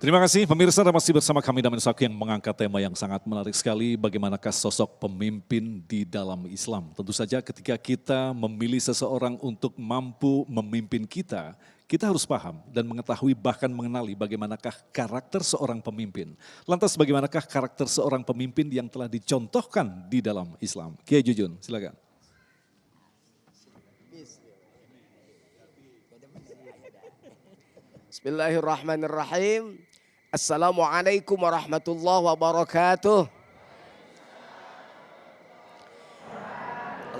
Terima kasih pemirsa, masih bersama kami Damen Saku yang mengangkat tema yang sangat menarik sekali, bagaimanakah sosok pemimpin di dalam Islam. Tentu saja ketika kita memilih seseorang untuk mampu memimpin kita harus paham dan mengetahui bahkan mengenali bagaimanakah karakter seorang pemimpin. Lantas bagaimanakah karakter seorang pemimpin yang telah dicontohkan di dalam Islam. Kiai Jujun, silakan. Bismillahirrahmanirrahim. Assalamualaikum warahmatullahi wabarakatuh.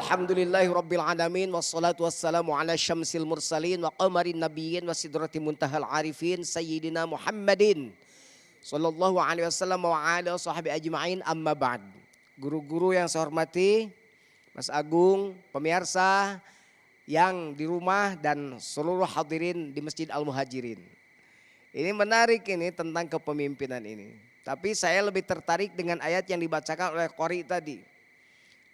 Alhamdulillahi rabbil alamin. Wassalatu wassalamu ala syamsil mursalin wa qamarin nabiyyin wa sidrati muntahal arifin Sayyidina Muhammadin sallallahu alaihi wasallam wa ala sahbihi ajma'in, amma ba'd. Guru-guru yang saya hormati, Mas Agung, pemirsa yang di rumah dan seluruh hadirin di Masjid Al-Muhajirin. Ini menarik ini tentang kepemimpinan ini. Tapi saya lebih tertarik dengan ayat yang dibacakan oleh Qori tadi.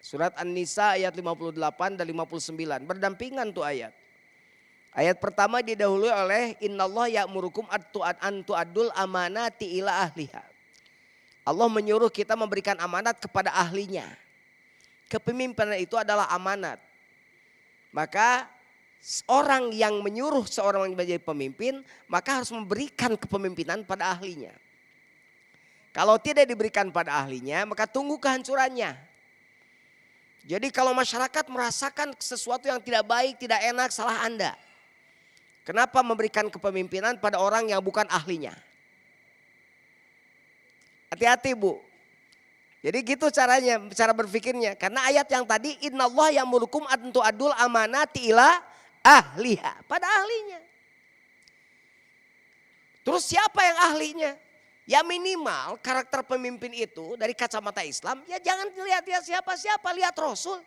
Surat An-Nisa ayat 58 dan 59. Berdampingan tuh ayat. Ayat pertama didahului oleh Innallaha ya'murukum an tu'addul amanati ila ahliha. Allah menyuruh kita memberikan amanat kepada ahlinya. Kepemimpinan itu adalah amanat. Maka orang yang menyuruh seorang menjadi pemimpin, maka harus memberikan kepemimpinan pada ahlinya. Kalau tidak diberikan pada ahlinya, maka tunggu kehancurannya. Jadi kalau masyarakat merasakan sesuatu yang tidak baik, tidak enak, salah Anda. Kenapa memberikan kepemimpinan pada orang yang bukan ahlinya? Hati-hati Bu. Jadi gitu caranya, cara berpikirnya. Karena ayat yang tadi, Innallaha ya'murukum an tu'addul amanati ila ahliha, pada ahlinya. Terus siapa yang ahlinya? Ya minimal karakter pemimpin itu dari kacamata Islam, ya jangan lihat siapa-siapa, lihat Rasul.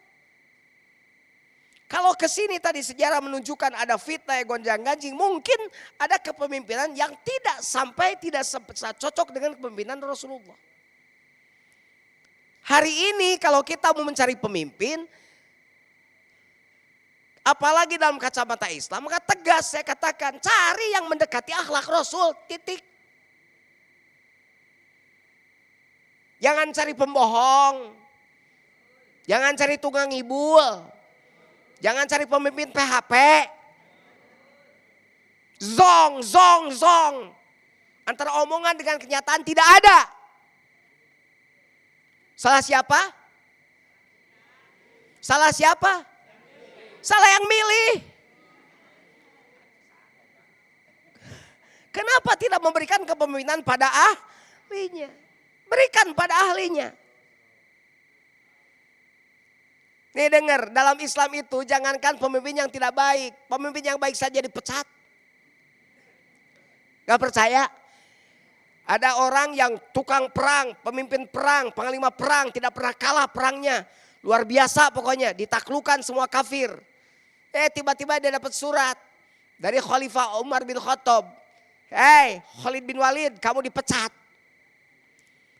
Kalau kesini tadi sejarah menunjukkan ada fitnah yang gonjang-ganjing, mungkin ada kepemimpinan yang tidak cocok dengan kepemimpinan Rasulullah. Hari ini kalau kita mau mencari pemimpin, apalagi dalam kacamata Islam, maka tegas saya katakan, cari yang mendekati akhlak Rasul, titik. Jangan cari pembohong, jangan cari tukang ngibul, jangan cari pemimpin PHP. Zong. Antara omongan dengan kenyataan tidak ada. Salah siapa? Salah siapa? Salah yang milih. Kenapa tidak memberikan kepemimpinan pada ahlinya? Berikan pada ahlinya. Nih dengar, dalam Islam itu jangankan pemimpin yang tidak baik, pemimpin yang baik saja dipecat. Gak percaya? Ada orang yang tukang perang, pemimpin perang, panglima perang, tidak pernah kalah perangnya. Luar biasa pokoknya, ditaklukkan semua kafir. Tiba-tiba dia dapat surat dari Khalifah Umar bin Khattab. Khalid bin Walid, kamu dipecat.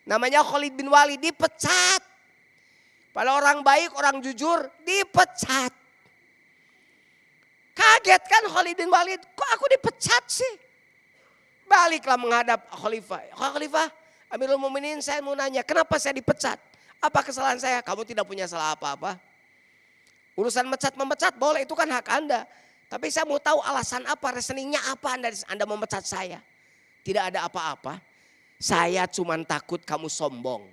Namanya Khalid bin Walid, dipecat. Pada orang baik, orang jujur, dipecat. Kaget kan Khalid bin Walid, kok aku dipecat sih? Baliklah menghadap Khalifah. Khalifah, Amirul Mukminin, saya mau nanya, kenapa saya dipecat? Apa kesalahan saya? Kamu tidak punya salah apa-apa. Urusan memecat boleh, itu kan hak Anda. Tapi saya mau tahu alasan apa, reasoningnya apa Anda memecat saya. Tidak ada apa-apa. Saya cuma takut kamu sombong.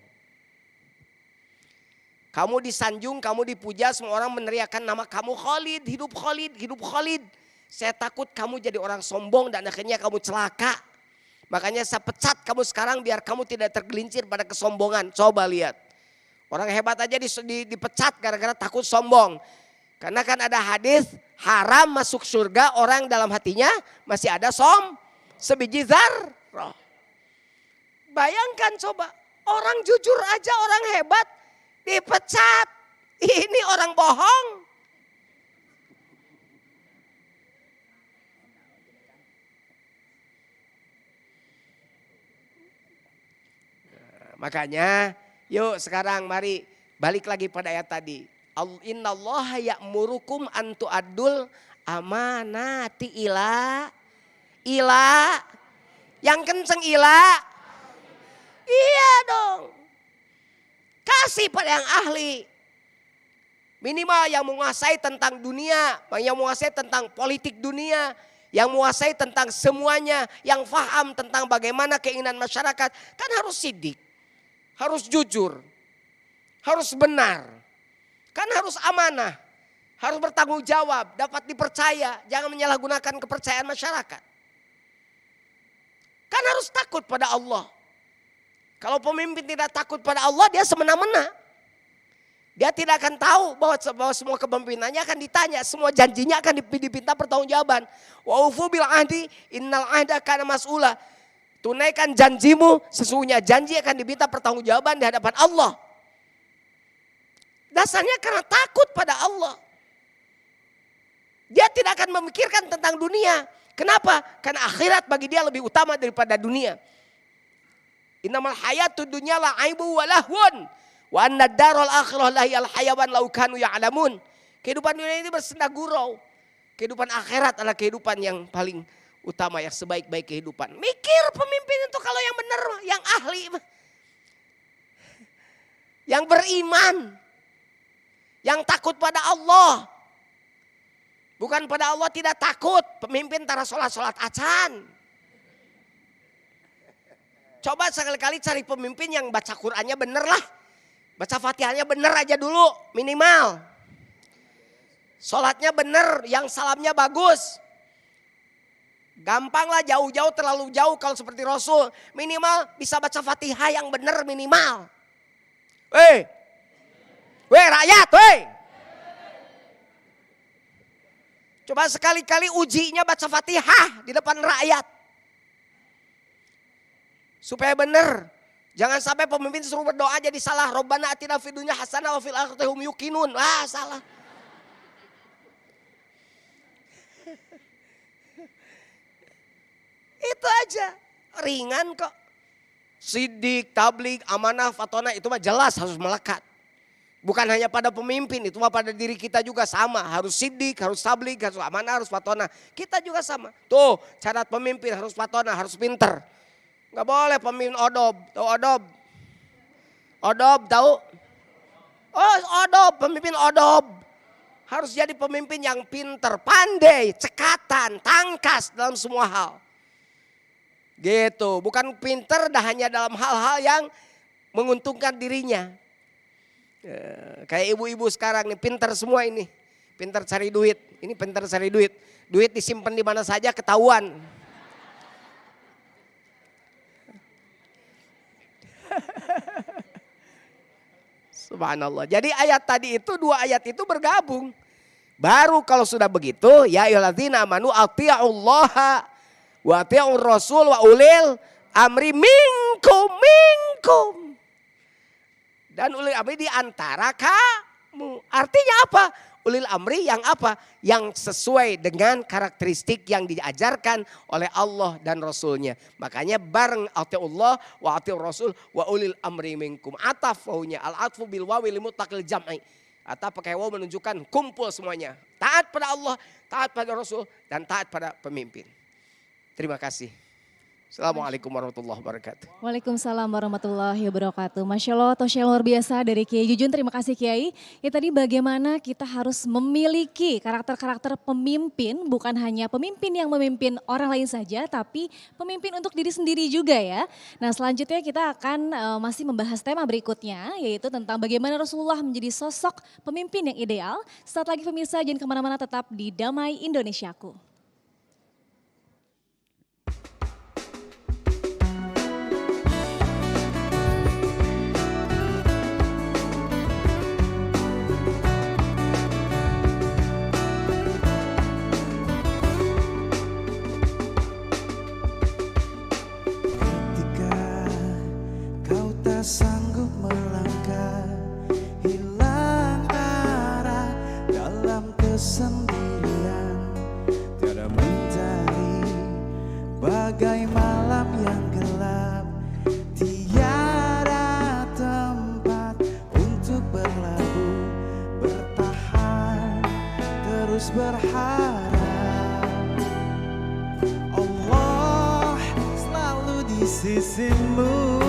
Kamu disanjung, kamu dipuja, semua orang meneriakan nama kamu Khalid, hidup Khalid, hidup Khalid. Saya takut kamu jadi orang sombong dan akhirnya kamu celaka. Makanya saya pecat kamu sekarang biar kamu tidak tergelincir pada kesombongan. Coba lihat. Orang hebat aja dipecat gara-gara takut sombong. Karena kan ada hadis haram masuk surga orang dalam hatinya masih ada sebiji zarrah. Bayangkan coba, orang jujur aja, orang hebat dipecat. Ini orang bohong. Makanya yuk sekarang mari balik lagi pada ayat tadi. Innallaha ya'murukum an tu'addul amanati ila Yang kenceng Ila. Iya dong. Kasih pada yang ahli. Minimal yang menguasai tentang dunia, yang menguasai tentang politik dunia, yang menguasai tentang semuanya, yang paham tentang bagaimana keinginan masyarakat. Kan harus sidik, harus jujur, harus benar. Kan harus amanah, harus bertanggung jawab, dapat dipercaya, jangan menyalahgunakan kepercayaan masyarakat. Kan harus takut pada Allah. Kalau pemimpin tidak takut pada Allah, dia semena-mena. Dia tidak akan tahu bahwa semua kepemimpinannya akan ditanya, semua janjinya akan dipinta pertanggungjawaban. Wa ufu bil ahdi innal ahda kana mas'ula. Tunaikan janjimu, sesungguhnya janji akan diminta pertanggungjawaban di hadapan Allah. Dasarnya karena takut pada Allah. Dia tidak akan memikirkan tentang dunia. Kenapa? Karena akhirat bagi dia lebih utama daripada dunia. Innamal hayatud dunya la'aibu wa lahwun wa anna darul akhirah lahiyal hayawan law kanu ya'lamun. Kehidupan dunia ini bersenda gurau. Kehidupan akhirat adalah kehidupan yang paling utama, yang sebaik-baik kehidupan. Mikir pemimpin itu kalau yang benar, yang ahli, yang beriman, yang takut pada Allah. Bukan pada Allah tidak takut, pemimpin tara sholat acan. Coba sekali-kali cari pemimpin yang baca Qur'annya bener lah. Baca Fatihahnya bener aja dulu, minimal. Sholatnya bener, yang salamnya bagus. Gampang lah, jauh-jauh terlalu jauh kalau seperti Rasul. Minimal bisa baca Fatihah yang bener minimal. Weh rakyat, weh. Coba sekali-kali ujinya baca Fatihah di depan rakyat. Supaya benar. Jangan sampai pemimpin suruh berdoa jadi salah. Rabbana atina fid dunya hasanah wa fil akhirati hum yuqinun. Wah, salah. Itu aja. Ringan kok. Sidik, tabligh, amanah, fatona itu mah jelas harus melekat. Bukan hanya pada pemimpin, itu mah pada diri kita juga sama. Harus sidik, harus tabligh, harus amanah, harus fatona. Kita juga sama. Tuh, syarat pemimpin harus fatona, harus pinter. Gak boleh pemimpin odob, tahu odob? Odob tahu? Oh odob, pemimpin odob. Harus jadi pemimpin yang pinter, pandai, cekatan, tangkas dalam semua hal. Gitu, bukan pinter dah hanya dalam hal-hal yang menguntungkan dirinya. Kayak ibu-ibu sekarang nih pinter semua ini. Pinter cari duit, ini pinter cari duit. Duit disimpan di mana saja ketahuan. Subhanallah. Jadi ayat tadi itu, dua ayat itu bergabung. Baru kalau sudah begitu, ya ayyuhalladzina amanu athi'ullaha wa athi'ur rasul wa ulil amri minkum. Dan ulil amri di antara kamu. Artinya apa? Ulil amri yang apa? Yang sesuai dengan karakteristik yang diajarkan oleh Allah dan Rasulnya. Makanya bareng atiullah wa atiur rasul wa ulil amri minkum. Ataf wawunya al-atfu bil wawi limutlaqil jam'i. Ataf pakai waw menunjukkan kumpul semuanya. Taat pada Allah, taat pada Rasul, dan taat pada pemimpin. Terima kasih. Assalamualaikum warahmatullahi wabarakatuh. Waalaikumsalam warahmatullahi wabarakatuh. Masya Allah, Tosya luar biasa dari Kiai Jujun. Terima kasih Kiai. Ya tadi bagaimana kita harus memiliki karakter-karakter pemimpin. Bukan hanya pemimpin yang memimpin orang lain saja, tapi pemimpin untuk diri sendiri juga ya. Nah selanjutnya kita akan masih membahas tema berikutnya. Yaitu tentang bagaimana Rasulullah menjadi sosok pemimpin yang ideal. Saat lagi pemirsa jangan kemana-mana, tetap di Damai Indonesiaku. Sanggup melangkah, hilang arah dalam kesendirian, tiada mencari bagai malam yang gelap, tiada tempat untuk berlabuh, bertahan, terus berharap. Allah selalu sisimu.